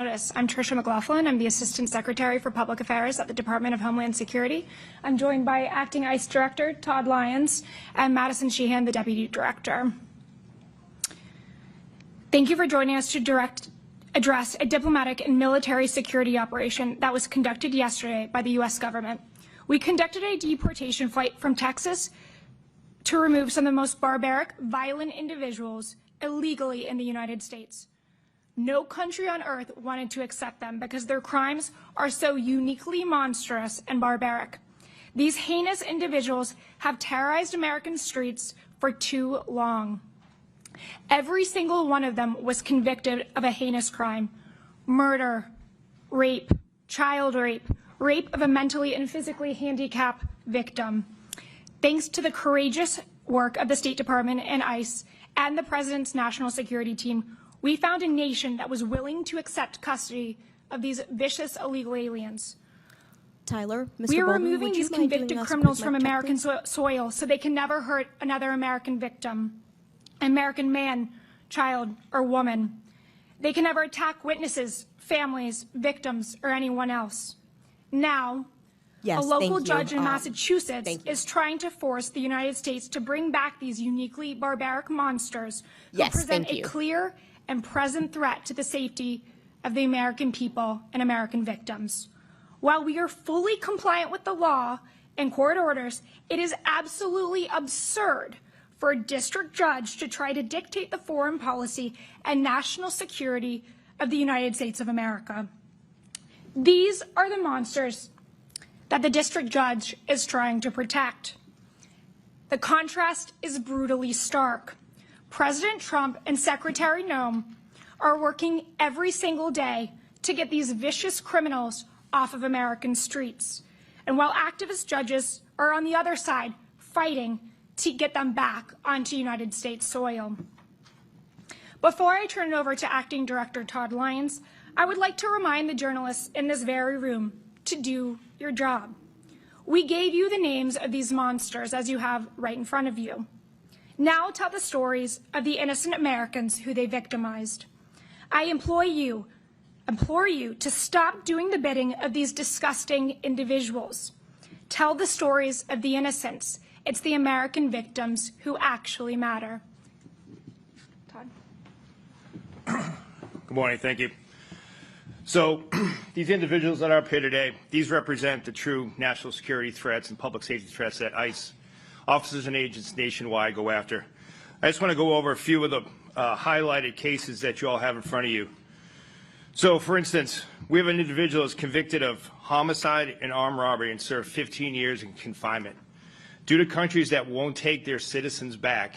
I'm Tricia McLaughlin. I'm the Assistant Secretary for Public Affairs at the Department of Homeland Security. I'm joined by Acting ICE Director Todd Lyons and Madison Sheehan, the Deputy Director. Thank you for joining us to address a diplomatic and military security operation that was conducted yesterday by the U.S. government. We conducted a deportation flight from Texas to remove some of the most barbaric, violent individuals illegally in the United States. No country on earth wanted to accept them because their crimes are so uniquely monstrous and barbaric. These heinous individuals have terrorized American streets for too long. Every single one of them was convicted of a heinous crime: murder, rape, child rape, rape of a mentally and physically handicapped victim. Thanks to the courageous work of the State Department and ICE and the President's National Security Team, we found a nation that was willing to accept custody of these vicious illegal aliens. Tyler, Mr. We are Bolden, removing these convicted criminals from American soil so they can never hurt another American victim, American man, child, or woman. They can never attack witnesses, families, victims, or anyone else. Now, a local judge in Massachusetts is trying to force the United States to bring back these uniquely barbaric monsters who present a clear and present threat to the safety of the American people and American victims. While we are fully compliant with the law and court orders, it is absolutely absurd for a district judge to try to dictate the foreign policy and national security of the United States of America. These are the monsters that the district judge is trying to protect. The contrast is brutally stark. President Trump and Secretary Noem are working every single day to get these vicious criminals off of American streets. And while activist judges are on the other side fighting to get them back onto United States soil. Before I turn it over to Acting Director Todd Lyons, I would like to remind the journalists in this very room to do your job. We gave you the names of these monsters as you have right in front of you. Now tell the stories of the innocent Americans who they victimized. I implore you to stop doing the bidding of these disgusting individuals. Tell the stories of the innocents. It's the American victims who actually matter. Todd. Good morning, thank you. So these individuals that are up here today, these represent the true national security threats and public safety threats that ICE officers and agents nationwide go after. I just want to go over a few of the highlighted cases that you all have in front of you. So, for instance, we have an individual that's convicted of homicide and armed robbery and served 15 years in confinement. Due to countries that won't take their citizens back,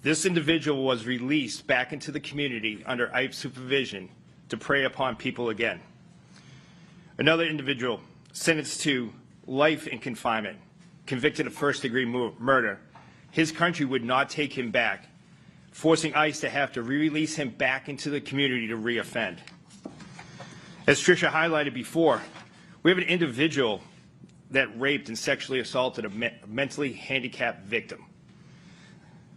this individual was released back into the community under ICE supervision to prey upon people again. Another individual sentenced to life in confinement, convicted of first-degree murder. His country would not take him back, forcing ICE to have to re-release him back into the community to re-offend. As Tricia highlighted before, we have an individual that raped and sexually assaulted a mentally handicapped victim.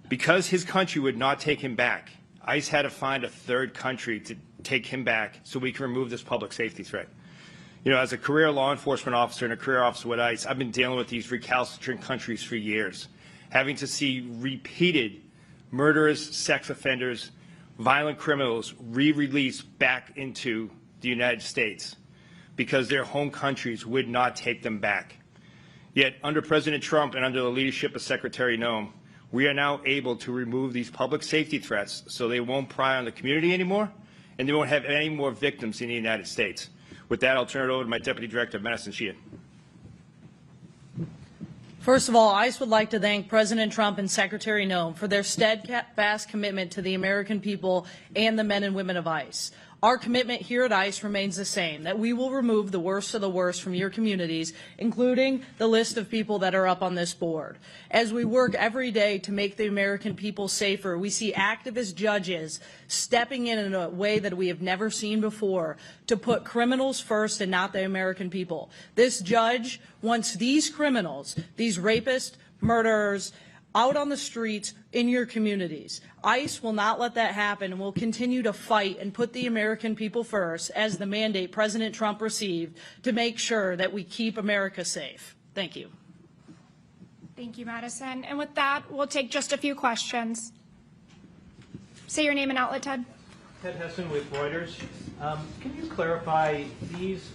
Because his country would not take him back, ICE had to find a third country to take him back so we can remove this public safety threat. You know, as a career law enforcement officer and a career officer with ICE, I've been dealing with these recalcitrant countries for years, having to see repeated murderers, sex offenders, violent criminals re-released back into the United States because their home countries would not take them back. Yet under President Trump and under the leadership of Secretary Noem, we are now able to remove these public safety threats so they won't pry on the community anymore and they won't have any more victims in the United States. With that, I'll turn it over to my Deputy Director, Madison Sheehan. First of all, ICE would like to thank President Trump and Secretary Noem for their steadfast commitment to the American people and the men and women of ICE. Our commitment here at ICE remains the same, that we will remove the worst of the worst from your communities, including the list of people that are up on this board. As we work every day to make the American people safer, we see activist judges stepping in a way that we have never seen before to put criminals first and not the American people. This judge wants these criminals, these rapists, murderers, out on the streets in your communities. ICE will not let that happen and will continue to fight and put the American people first as the mandate President Trump received to make sure that we keep America safe. Thank you. Thank you, Madison. And with that, we'll take just a few questions. Say your name and outlet, Ted. Ted Hessen with Reuters. Can you clarify,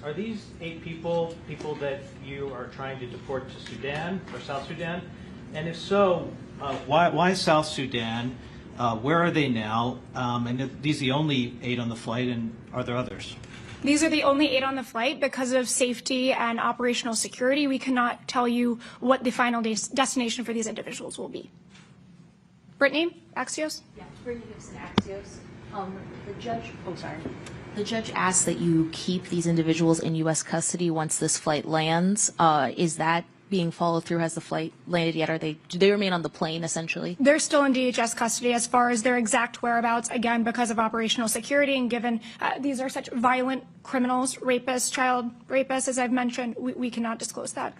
are these 8 people that you are trying to deport to Sudan or South Sudan? And if so, why South Sudan? Where are they now? And are these the only 8 on the flight, and are there others? These are the only 8 on the flight. Because of safety and operational security, we cannot tell you what the final destination for these individuals will be. Brittany, Axios? Yeah, Brittany Gibson, Axios. The judge asked that you keep these individuals in U.S. custody once this flight lands. Is that being followed through? Has the flight landed yet? Do they remain on the plane, essentially? They're still in DHS custody as far as their exact whereabouts, again, because of operational security, and given these are such violent criminals, rapists, child rapists, as I've mentioned, we cannot disclose that.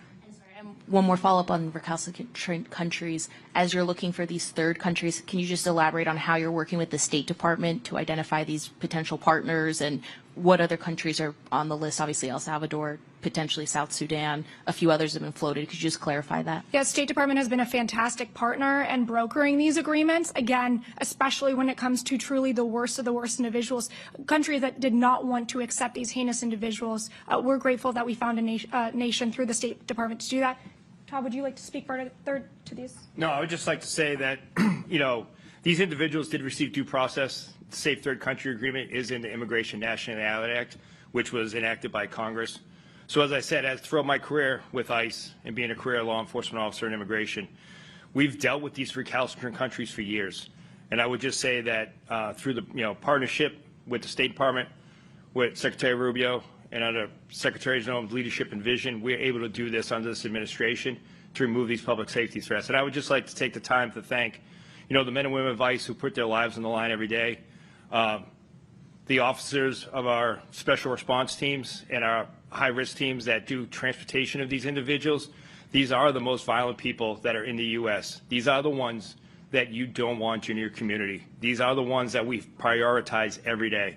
One more follow-up on recalcitrant countries. As you're looking for these third countries, can you just elaborate on how you're working with the State Department to identify these potential partners, and what other countries are on the list? Obviously, El Salvador, potentially South Sudan, a few others have been floated. Could you just clarify that? Yes, State Department has been a fantastic partner and brokering these agreements, again, especially when it comes to truly the worst of the worst individuals, countries that did not want to accept these heinous individuals. We're grateful that we found a nation through the State Department to do that. Todd, would you like to speak further to these? No, I would just like to say that, these individuals did receive due process. The Safe Third Country Agreement is in the Immigration Nationality Act, which was enacted by Congress. So as I said, throughout my career with ICE and being a career law enforcement officer in immigration, we've dealt with these recalcitrant countries for years. And I would just say that through the partnership with the State Department, with Secretary Rubio, and under Secretary Noem's leadership and vision, we're able to do this under this administration to remove these public safety threats. And I would just like to take the time to thank, the men and women of ICE who put their lives on the line every day, the officers of our special response teams and our high-risk teams that do transportation of these individuals. These are the most violent people that are in the U.S. These are the ones that you don't want in your community. These are the ones that we prioritize every day.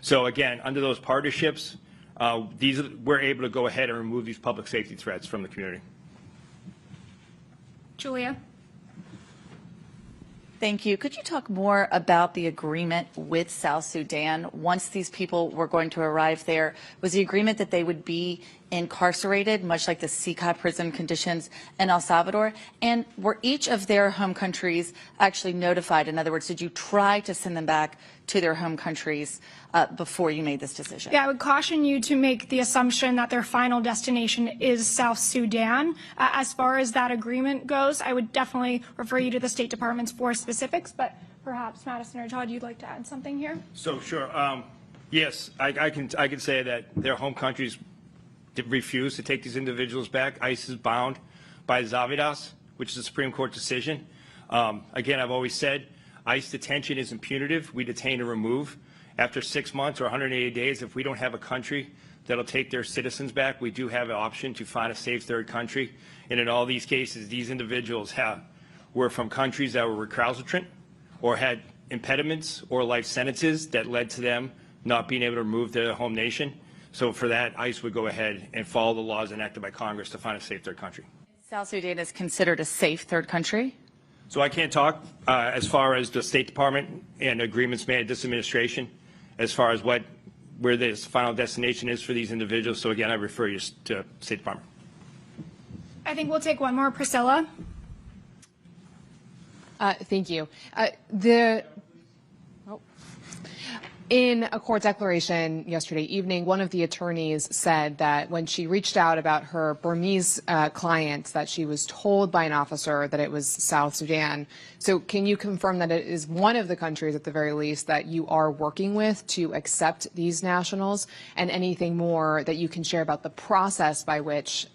So again, under those partnerships, we're able to go ahead and remove these public safety threats from the community. Julia? Thank you. Could you talk more about the agreement with South Sudan once these people were going to arrive there? Was the agreement that they would be incarcerated, much like the SICA prison conditions in El Salvador? And were each of their home countries actually notified? In other words, did you try to send them back to their home countries before you made this decision? Yeah, I would caution you to make the assumption that their final destination is South Sudan. As far as that agreement goes, I would definitely refer you to the State Department's for specifics, but perhaps Madison or Todd, you'd like to add something here? So sure. Yes, I can say that their home countries refuse to take these individuals back. ICE is bound by Zavidas, which is a Supreme Court decision. Again, I've always said ICE detention isn't punitive. We detain and remove. After 6 months or 180 days, if we don't have a country that'll take their citizens back, we do have an option to find a safe third country. And in all these cases, these individuals were from countries that were recalcitrant or had impediments or life sentences that led to them not being able to move to their home nation. So for that, ICE would go ahead and follow the laws enacted by Congress to find a safe third country. South Sudan is considered a safe third country? So I can't talk as far as the State Department and agreements made at this administration as far as where this final destination is for these individuals. So again, I refer you to State Department. I think we'll take one more. Priscilla? Thank you. In a court declaration yesterday evening, one of the attorneys said that when she reached out about her Burmese client, that she was told by an officer that it was South Sudan. So can you confirm that it is one of the countries, at the very least, that you are working with to accept these nationals, and anything more that you can share about the process by which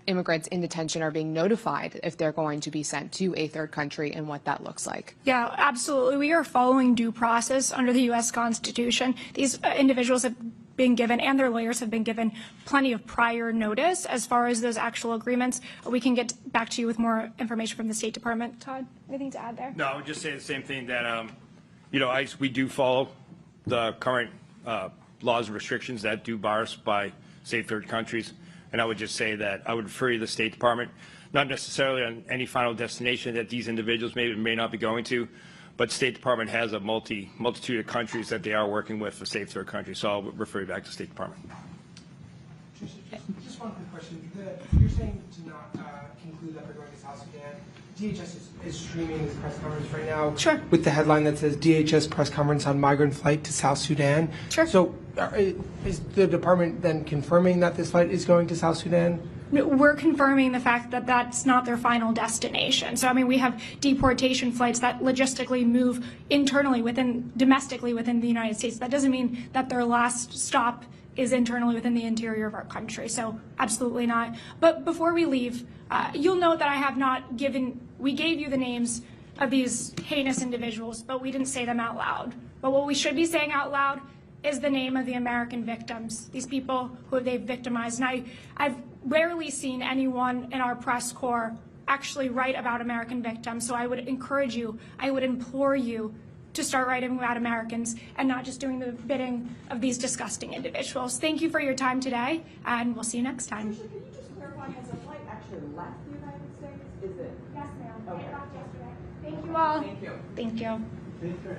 immigrants in detention are being notified if they're going to be sent to a third country and what that looks like? Yeah, absolutely. We are following due process under the U.S. Constitution. These individuals have been given, and their lawyers have been given, plenty of prior notice as far as those actual agreements. We can get back to you with more information from the State Department. Todd, anything to add there? No, I would just say the same thing that, ICE, we do follow the current laws and restrictions that do bar us by safe third countries. And I would just say that I would refer you to the State Department, not necessarily on any final destination that these individuals may not be going to, but State Department has a multitude of countries that they are working with for safe third countries. So I'll refer you back to State Department. Just one quick question. You're saying to not conclude that we're going to South Sudan. DHS is streaming this press conference right now. Sure. With the headline that says DHS press conference on migrant flight to South Sudan. Sure. So is the department then confirming that this flight is going to South Sudan? We're confirming the fact that that's not their final destination. So, I mean, we have deportation flights that logistically move domestically within the United States. That doesn't mean that their last stop is internally within the interior of our country. So, absolutely not. But before we leave, you'll note that we gave you the names of these heinous individuals, but we didn't say them out loud. But what we should be saying out loud is the name of the American victims, these people who they've victimized. And I've rarely seen anyone in our press corps actually write about American victims. So I would encourage you, I would implore you to start writing about Americans and not just doing the bidding of these disgusting individuals. Thank you for your time today, and we'll see you next time. Can you just clarify, has the flight actually left the United States? Is it? Yes, ma'am. Okay. It left yesterday. Thank you all. Thank you. Thank you. Thank you.